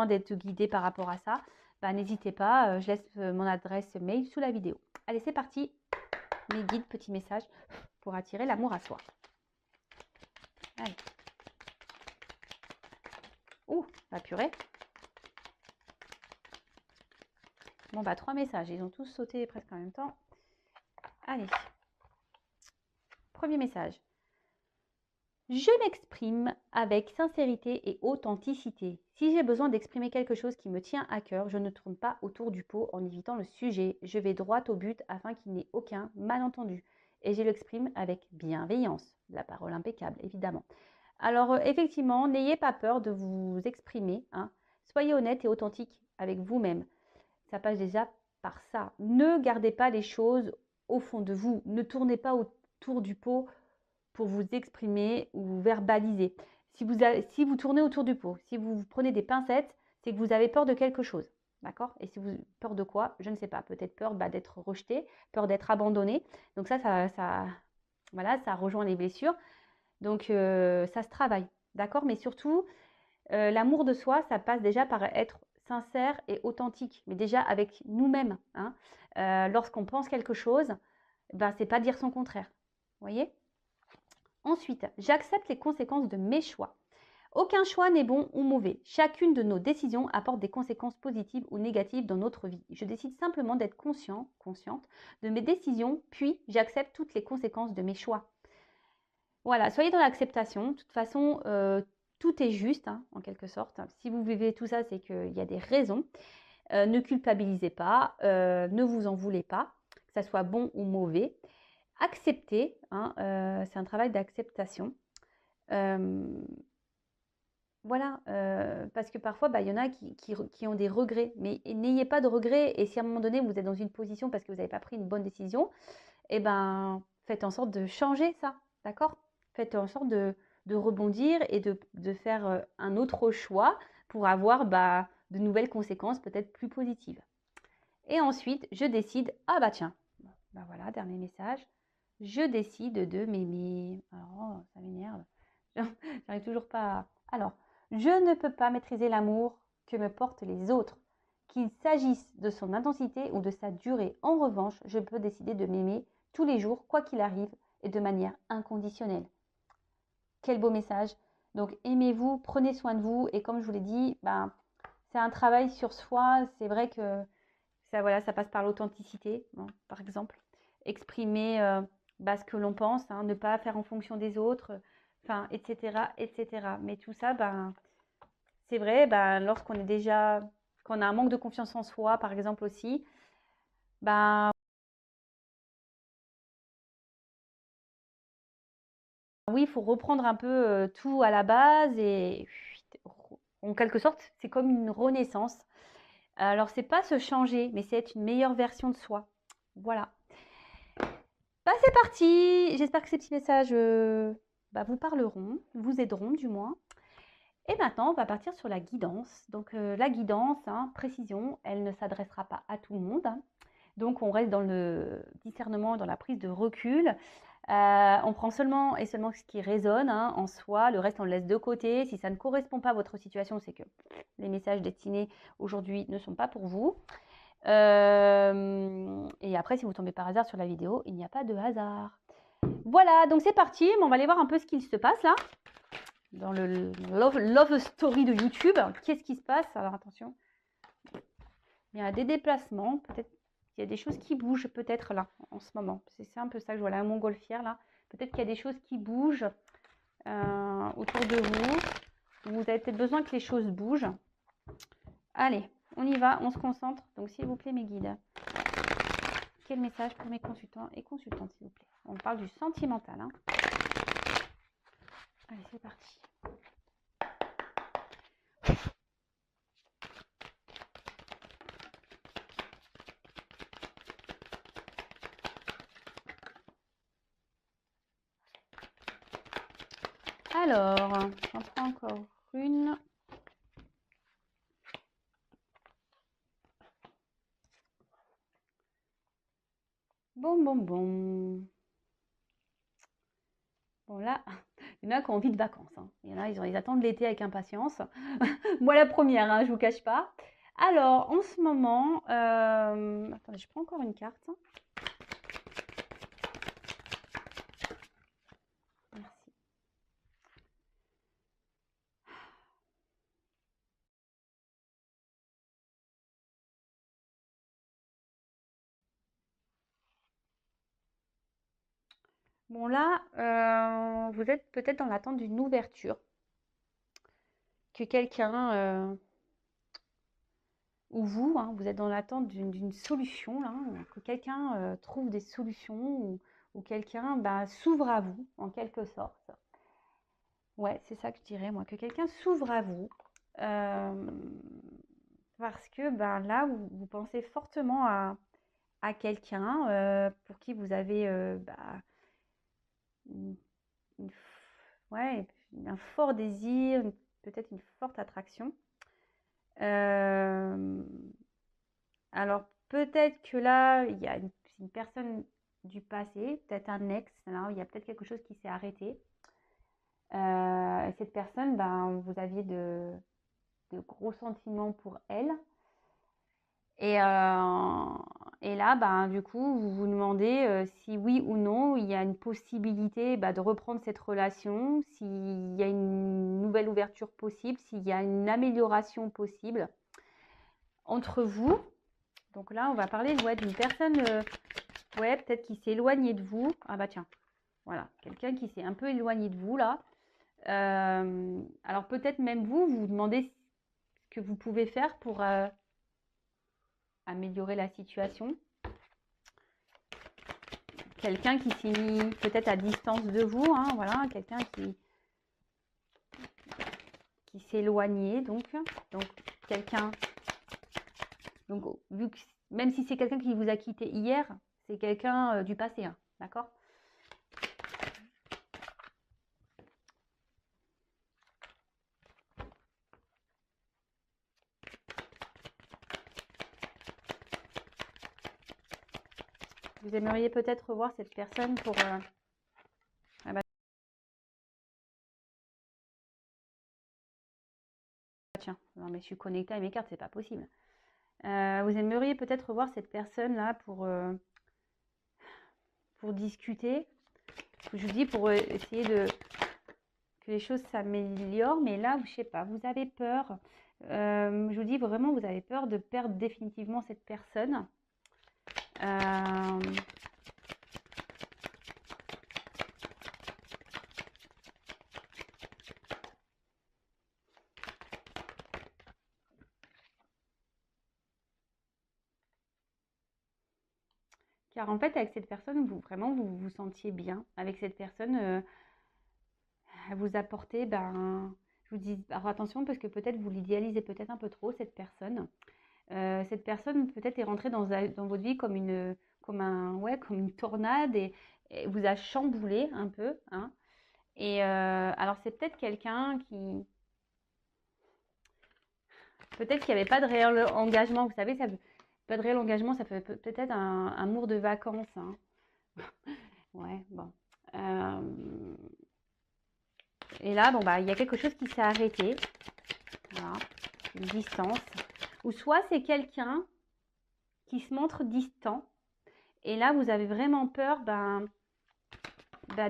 d'être guidé par rapport à ça, bah, n'hésitez pas, je laisse mon adresse mail sous la vidéo. Allez, c'est parti. Mes guides, petits messages pour attirer l'amour à soi. Allez. Ouh, la purée. Bon, bah, 3 messages. Ils ont tous sauté presque en même temps. Allez. Premier message. Je m'exprime avec sincérité et authenticité. Si j'ai besoin d'exprimer quelque chose qui me tient à cœur, je ne tourne pas autour du pot en évitant le sujet. Je vais droit au but afin qu'il n'y ait aucun malentendu. Et je l'exprime avec bienveillance. La parole impeccable, évidemment. Alors, effectivement, n'ayez pas peur de vous exprimer, hein. Soyez honnête et authentique avec vous-même. Ça passe déjà par ça. Ne gardez pas les choses au fond de vous. Ne tournez pas autour du pot pour vous exprimer ou verbaliser. Si vous tournez autour du pot, si vous prenez des pincettes, c'est que vous avez peur de quelque chose. D'accord? Et si vous peur de quoi? Je ne sais pas. Peut-être peur d'être rejeté, peur d'être abandonné. Donc voilà, ça rejoint les blessures. Donc ça se travaille. D'accord? Mais surtout, l'amour de soi, ça passe déjà par être sincère et authentique, mais déjà avec nous-mêmes, hein. Lorsqu'on pense quelque chose, ben, c'est pas dire son contraire. Vous voyez? Ensuite, j'accepte les conséquences de mes choix. Aucun choix n'est bon ou mauvais. Chacune de nos décisions apporte des conséquences positives ou négatives dans notre vie. Je décide simplement d'être consciente de mes décisions, puis j'accepte toutes les conséquences de mes choix. Voilà, soyez dans l'acceptation. De toute façon, tout est juste, hein, en quelque sorte. Si vous vivez tout ça, c'est qu'il y a des raisons. Ne culpabilisez pas, ne vous en voulez pas, que ça soit bon ou mauvais. Acceptez, hein, c'est un travail d'acceptation. Voilà, parce que parfois, bah, il y en a qui ont des regrets, mais n'ayez pas de regrets. Et si à un moment donné, vous êtes dans une position parce que vous n'avez pas pris une bonne décision, eh ben, faites en sorte de changer ça, d'accord? Faites en sorte de rebondir et de faire un autre choix pour avoir bah, de nouvelles conséquences peut-être plus positives. Et ensuite, je décide, ah bah tiens, bah voilà, dernier message, je décide de m'aimer. Alors, ça m'énerve. J'arrive toujours pas à... Alors, je ne peux pas maîtriser l'amour que me portent les autres, qu'il s'agisse de son intensité ou de sa durée. En revanche, je peux décider de m'aimer tous les jours, quoi qu'il arrive, et de manière inconditionnelle. Quel beau message. Donc, aimez-vous, prenez soin de vous, et comme je vous l'ai dit, ben, c'est un travail sur soi. C'est vrai que ça, voilà, ça passe par l'authenticité, hein, par exemple. Exprimer bah, ce que l'on pense, hein, ne pas faire en fonction des autres, enfin, etc., etc. Mais tout ça, ben, c'est vrai, ben, qu'on a un manque de confiance en soi, par exemple aussi, ben, oui, il faut reprendre un peu tout à la base et en quelque sorte, c'est comme une renaissance. Alors, c'est pas se changer, mais c'est être une meilleure version de soi. Voilà. Bah, c'est parti. J'espère que ces petits messages bah, vous parleront, vous aideront du moins. Et maintenant, on va partir sur la guidance. Donc, la guidance, hein, précision, elle ne s'adressera pas à tout le monde, hein. Donc, on reste dans le discernement, dans la prise de recul. On prend seulement et seulement ce qui résonne, hein, en soi. Le reste, on le laisse de côté. Si ça ne correspond pas à votre situation, c'est que les messages destinés aujourd'hui ne sont pas pour vous. Et après, si vous tombez par hasard sur la vidéo, il n'y a pas de hasard. Voilà, donc c'est parti. On va aller voir un peu ce qu'il se passe là. Dans le love story de YouTube. Qu'est-ce qui se passe? Alors attention. Il y a des déplacements. Peut-être qu'il y a des choses qui bougent peut-être là, en ce moment. C'est un peu ça que je vois là, un montgolfière là. Peut-être qu'il y a des choses qui bougent autour de vous. Vous avez peut-être besoin que les choses bougent. Allez, on y va, on se concentre. Donc s'il vous plaît mes guides. Quel message pour mes consultants et consultantes, s'il vous plaît? On parle du sentimental, hein. Allez, c'est parti. Alors, j'en prends encore une. Bon. Bon là, Il y en a qui ont envie de vacances. Hein. Il y en a, ils attendent l'été avec impatience. Moi, la première, hein, je ne vous cache pas. Alors, en ce moment, attendez, je prends encore une carte. Merci. Bon, là, vous êtes peut-être dans l'attente d'une ouverture. Que quelqu'un, ou vous, hein, vous êtes dans l'attente d'une solution, là, que quelqu'un trouve des solutions ou quelqu'un bah, s'ouvre à vous, en quelque sorte. Ouais, c'est ça que je dirais, moi, que quelqu'un s'ouvre à vous. Parce que ben, là, vous pensez fortement à quelqu'un pour qui vous avez bah, une- une ouais, un fort désir, peut-être une forte attraction. Euh, alors, peut-être que là, il y a une personne du passé, peut-être un ex, là, il y a peut-être quelque chose qui s'est arrêté. Et cette personne, ben, vous aviez de gros sentiments pour elle. Et, et là, ben, du coup, vous vous demandez si oui ou non, il y a une possibilité bah, de reprendre cette relation, s'il y a une nouvelle ouverture possible, s'il y a une amélioration possible entre vous. Donc là, on va parler ouais, d'une personne, ouais, peut-être qui s'est éloignée de vous. Ah bah tiens, voilà, quelqu'un qui s'est un peu éloigné de vous là. Alors peut-être même vous vous demandez ce que vous pouvez faire pour améliorer la situation. Quelqu'un qui s'est mis peut-être à distance de vous, hein, voilà, quelqu'un qui s'est éloigné, donc quelqu'un, donc vu que, même si c'est quelqu'un qui vous a quitté hier, c'est quelqu'un du passé, hein, d'accord? Vous aimeriez peut-être revoir cette personne pour... ah bah, tiens, non mais je suis connectée à mes cartes, c'est pas possible. Vous aimeriez peut-être revoir cette personne-là pour discuter. Je vous dis pour essayer que les choses s'améliorent, mais là, je sais pas, vous avez peur. Je vous dis vraiment, vous avez peur de perdre définitivement cette personne. Car en fait, avec cette personne, vous vous sentiez bien. Avec cette personne, elle vous apportait, ben, je vous dis, alors attention, parce que peut-être vous l'idéalisez peut-être un peu trop, cette personne. Cette personne peut-être est rentrée dans votre vie comme une tornade et vous a chamboulé un peu. Hein. Et alors c'est peut-être quelqu'un qui, peut-être qu'il n'y avait pas de réel engagement. Vous savez, pas de réel engagement, ça peut peut-être un amour de vacances. Hein. Ouais, bon. Et là, bon, bah, il y a quelque chose qui s'est arrêté. Voilà, une distance. Ou soit c'est quelqu'un qui se montre distant. Et là, vous avez vraiment peur de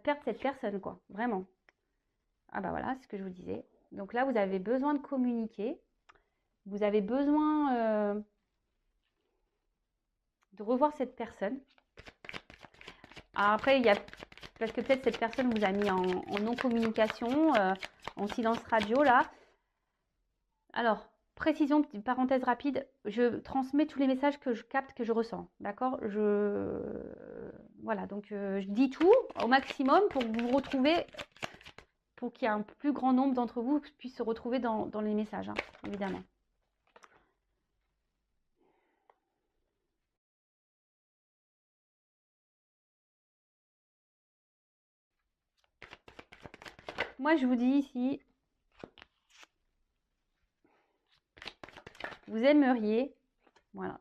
perdre cette personne, quoi. Vraiment. Ah bah voilà, c'est ce que je vous disais. Donc là, vous avez besoin de communiquer. Vous avez besoin de revoir cette personne. Alors après, il y a parce que peut-être cette personne vous a mis en non-communication, en silence radio là. Alors, précision, petite parenthèse rapide, je transmets tous les messages que je capte, que je ressens. D'accord? Voilà, donc je dis tout au maximum pour vous retrouver, pour qu'il y ait un plus grand nombre d'entre vous qui puissent se retrouver dans les messages, hein, évidemment. Moi, je vous dis ici, vous aimeriez, voilà.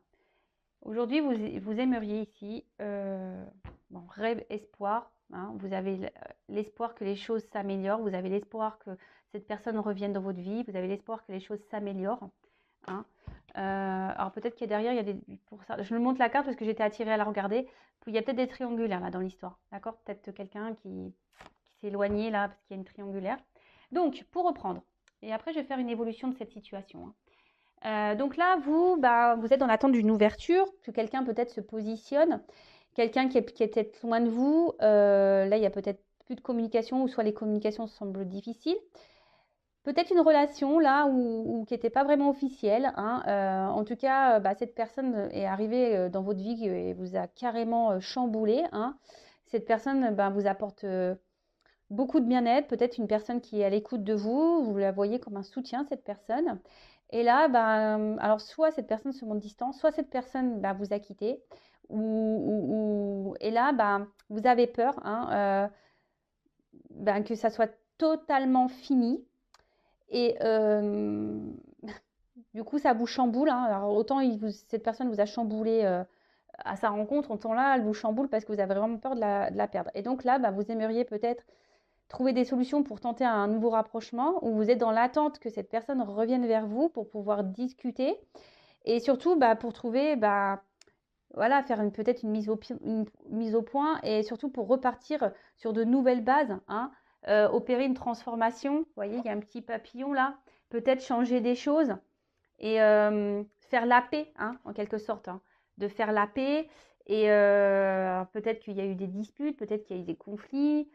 Aujourd'hui, vous aimeriez ici, bon, rêve, espoir, hein. Vous avez l'espoir que les choses s'améliorent. Vous avez l'espoir que cette personne revienne dans votre vie. Vous avez l'espoir que les choses s'améliorent, hein. Alors peut-être qu'il y a derrière, il y a des, pour ça, je me montre la carte parce que j'étais attirée à la regarder. Il y a peut-être des triangulaires là dans l'histoire, d'accord? Peut-être quelqu'un qui s'est éloigné là parce qu'il y a une triangulaire. Donc, pour reprendre, et après je vais faire une évolution de cette situation, hein. Donc là, vous êtes dans l'attente d'une ouverture, que quelqu'un peut-être se positionne, quelqu'un qui est peut-être loin de vous. Là, il y a peut-être plus de communication, ou soit les communications semblent difficiles. Peut-être une relation là ou qui n'était pas vraiment officielle, hein. En tout cas, cette personne est arrivée dans votre vie et vous a carrément chamboulé, hein. Cette personne vous apporte beaucoup de bien-être, peut-être une personne qui est à l'écoute de vous, vous la voyez comme un soutien, cette personne. Et là, alors soit cette personne se montre distante, soit cette personne vous a quitté, et là, vous avez peur, hein, que ça soit totalement fini. Et du coup, ça vous chamboule, hein. Alors autant cette personne vous a chamboulé à sa rencontre, autant là, elle vous chamboule parce que vous avez vraiment peur de la perdre. Et donc là, vous aimeriez peut-être trouver des solutions pour tenter un nouveau rapprochement, ou vous êtes dans l'attente que cette personne revienne vers vous pour pouvoir discuter. Et surtout, pour trouver, voilà, faire peut-être une mise au point, et surtout pour repartir sur de nouvelles bases, hein. Opérer une transformation. Vous voyez, il y a un petit papillon là. Peut-être changer des choses et faire la paix, hein, en quelque sorte, hein. De faire la paix. Et peut-être qu'il y a eu des disputes, peut-être qu'il y a eu des conflits.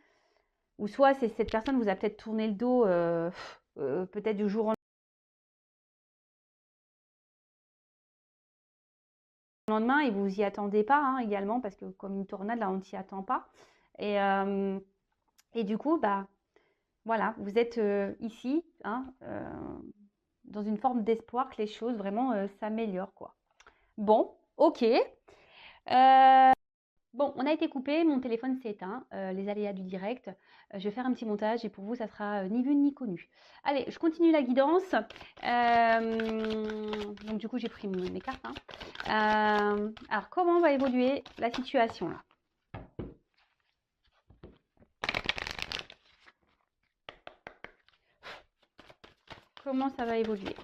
Ou soit cette personne vous a peut-être tourné le dos, peut-être du jour au lendemain, et vous y attendez pas, hein, également, parce que comme une tornade, là, on ne s'y attend pas. Et du coup, voilà, vous êtes ici, hein, dans une forme d'espoir que les choses vraiment s'améliorent, quoi. Bon, ok. Bon, on a été coupé, mon téléphone s'est éteint, les aléas du direct. Je vais faire un petit montage et pour vous, ça sera ni vu ni connu. Allez, je continue la guidance. Donc du coup, j'ai pris mes cartes, hein. Alors, comment va évoluer la situation là? Comment ça va évoluer?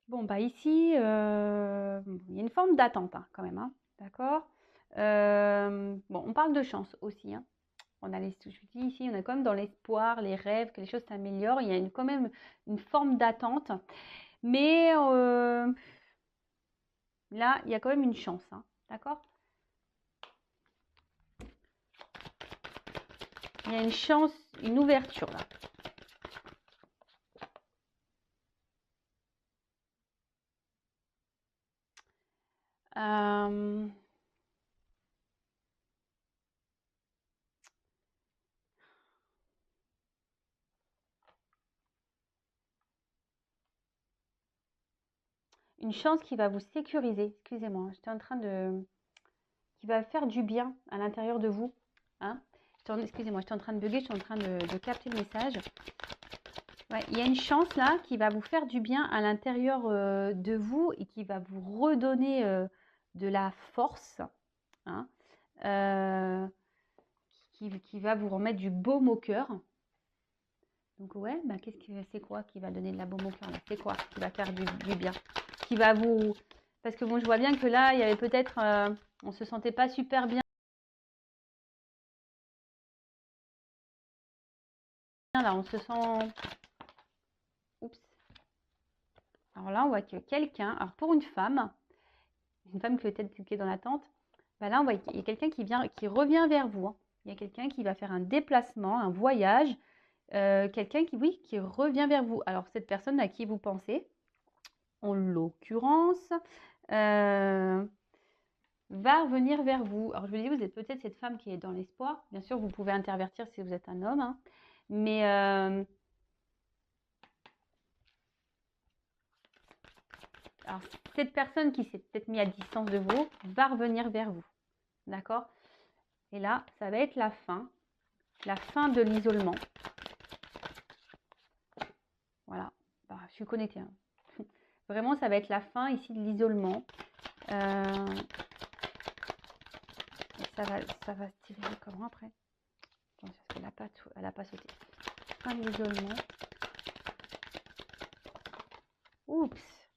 Bon, ici, il y a une forme d'attente, hein, quand même, hein, d'accord? Bon, on parle de chance aussi, hein. Je vous dis ici, on est quand même dans l'espoir, les rêves, que les choses s'améliorent. Il y a quand même une forme d'attente. Mais là, il y a quand même une chance, hein, d'accord? Il y a une chance, une ouverture là. Une chance qui va vous sécuriser. Excusez-moi, j'étais en train de... qui va faire du bien à l'intérieur de vous, hein? Excusez-moi, j'étais en train de bugger, j'étais en train de capter le message. Ouais, il y a une chance là qui va vous faire du bien à l'intérieur de vous et qui va vous redonner de la force, hein, qui va vous remettre du baume au cœur. Donc ouais, c'est quoi qui va donner de la baume au cœur? C'est quoi qui va faire du bien? Qui va vous... Parce que bon, je vois bien que là, il y avait peut-être... on se sentait pas super bien. Là, on se sent... Oups. Alors là, on voit que quelqu'un... Alors pour une femme qui peut-être qui est dans l'attente, là, on voit qu'il y a quelqu'un qui revient vers vous, hein. Il y a quelqu'un qui va faire un déplacement, un voyage. Quelqu'un qui revient vers vous. Alors cette personne à qui vous pensez, en l'occurrence, va revenir vers vous. Alors je vous dis, vous êtes peut-être cette femme qui est dans l'espoir. Bien sûr, vous pouvez intervertir si vous êtes un homme, hein. Mais alors, cette personne qui s'est peut-être mise à distance de vous va revenir vers vous. D'accord? Et là, ça va être la fin de l'isolement. Voilà. Je suis connectée, hein. Vraiment, ça va être la fin ici de l'isolement. ça va se tirer comment après? Attention, parce qu'elle a pas sauté. Fin de l'isolement. Oups.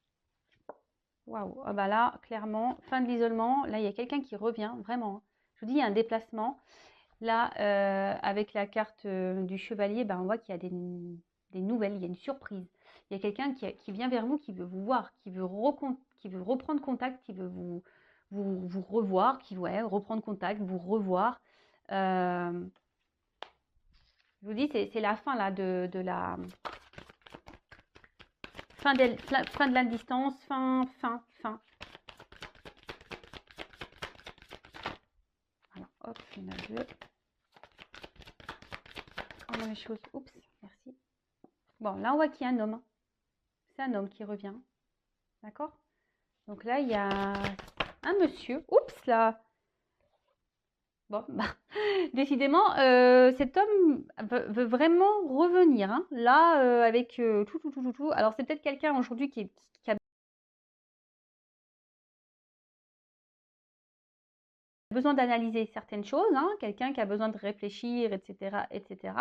Waouh. Ah bah là, clairement, fin de l'isolement. Là, il y a quelqu'un qui revient, vraiment. Je vous dis, il y a un déplacement. Là, avec la carte du chevalier, bah, on voit qu'il y a des nouvelles, il y a une surprise. Il y a quelqu'un qui vient vers vous, qui veut vous voir, qui veut reprendre contact, qui veut vous revoir, qui veut reprendre contact, vous revoir. Je vous dis, c'est la fin là de la fin de la distance, fin. Voilà, hop, il y en a deux. Comment les choses. Oups, merci. Bon, là, on voit qu'il y a un homme. C'est un homme qui revient. D'accord? Donc là, il y a un monsieur. Oups, là. Bon, bah, décidément, cet homme veut vraiment revenir. Hein. Là, avec tout. Alors, c'est peut-être quelqu'un aujourd'hui qui a besoin d'analyser certaines choses. Hein. Quelqu'un qui a besoin de réfléchir, etc., etc.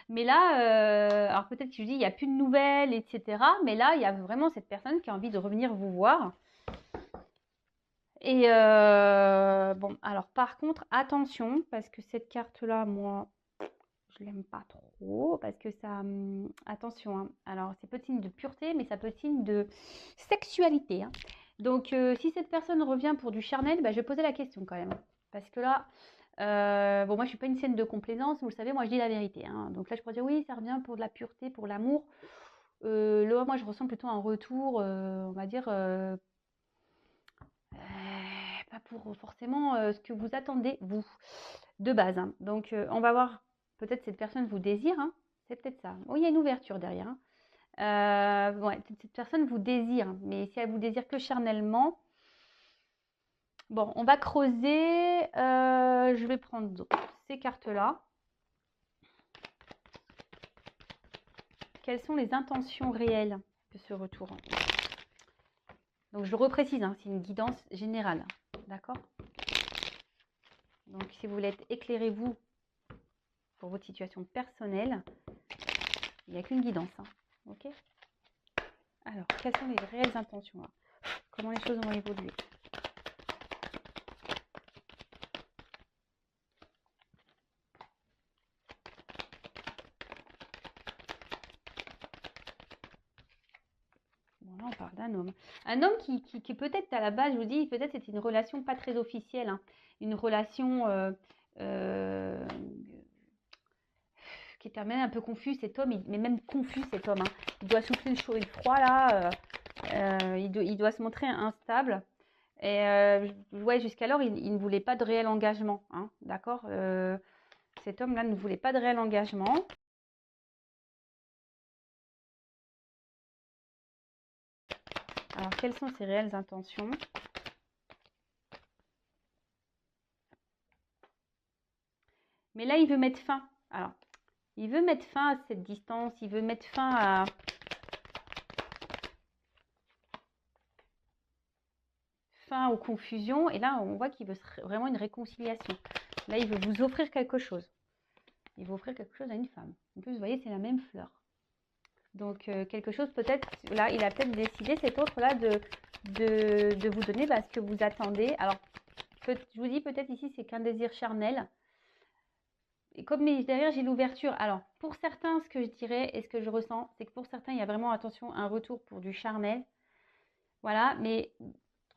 Mais là, alors peut-être que je dis, il n'y a plus de nouvelles, etc. Mais là, il y a vraiment cette personne qui a envie de revenir vous voir. Et bon, alors par contre, attention, parce que cette carte-là, moi, je l'aime pas trop, parce que ça... attention, hein. Alors c'est peut être signe de pureté, mais ça peut être signe de sexualité. Hein. Donc si cette personne revient pour du charnel, bah, je vais poser la question quand même. Parce que là, bon, moi je suis pas une scène de complaisance, vous le savez, moi je dis la vérité. Hein. Donc là, je pourrais dire oui, ça revient pour de la pureté, pour l'amour. Là, moi je ressens plutôt un retour, on va dire... pas pour forcément ce que vous attendez, vous, de base. Hein. Donc, on va voir, peut-être cette personne vous désire, hein. C'est peut-être ça. Oh, il y a une ouverture derrière. Hein. Ouais, cette personne vous désire, hein. Mais si elle vous désire que charnellement, bon, on va creuser. Je vais prendre ces cartes-là. Quelles sont les intentions réelles de ce retour? Donc, je le reprécise, hein, c'est une guidance générale. D'accord? Donc, si vous voulez être éclairé, vous, pour votre situation personnelle, il n'y a qu'une guidance. Hein. Ok? Alors, quelles sont les réelles intentions? Là? Comment les choses vont évoluer? Bon, là, on parle d'un homme. Un homme qui peut-être, à la base, je vous dis, peut-être c'était une relation pas très officielle. Hein. Une relation qui était même un peu confus, cet homme, mais même confus, cet homme. Hein. Il doit souffler le chaud et le froid, là. Il doit se montrer instable. Et ouais, jusqu'alors, il ne voulait pas de réel engagement. Hein, d'accord? Cet homme-là ne voulait pas de réel engagement. Alors, quelles sont ses réelles intentions? Mais là, il veut mettre fin. Alors, il veut mettre fin à cette distance. Il veut mettre fin aux confusions. Et là, on voit qu'il veut vraiment une réconciliation. Là, il veut vous offrir quelque chose. Il veut offrir quelque chose à une femme. En plus, vous voyez, c'est la même fleur. Donc, quelque chose peut-être... Là, il a peut-être décidé, cet autre-là, de vous donner ce que vous attendez. Alors, je vous dis peut-être ici, c'est qu'un désir charnel. Et comme derrière, j'ai l'ouverture. Alors, pour certains, ce que je dirais et ce que je ressens, c'est que pour certains, il y a vraiment, attention, un retour pour du charnel. Voilà, mais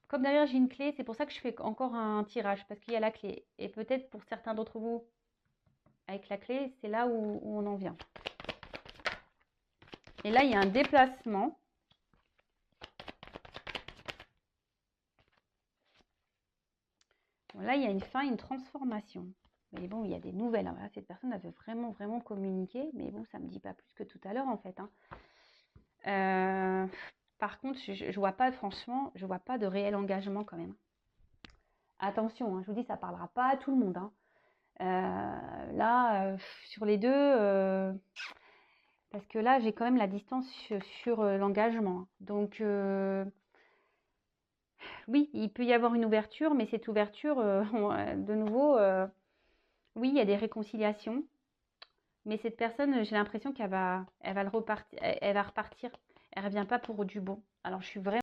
comme derrière, j'ai une clé, c'est pour ça que je fais encore un tirage, parce qu'il y a la clé. Et peut-être pour certains d'entre vous, avec la clé, c'est là où on en vient. Et là, il y a un déplacement. Bon, là, il y a une fin, une transformation. Mais bon, il y a des nouvelles. Hein. Voilà, cette personne, elle veut vraiment, vraiment communiquer. Mais bon, ça ne me dit pas plus que tout à l'heure, en fait. Hein. Par contre, je ne vois pas, franchement, je ne vois pas de réel engagement quand même. Attention, hein, je vous dis, ça ne parlera pas à tout le monde. Hein. Là, sur les deux, parce que là, j'ai quand même la distance sur l'engagement. Donc, oui, il peut y avoir une ouverture, mais cette ouverture, de nouveau, oui, il y a des réconciliations, mais cette personne, j'ai l'impression elle va repartir, elle va repartir. Elle revient pas pour du bon. Alors, je suis vraiment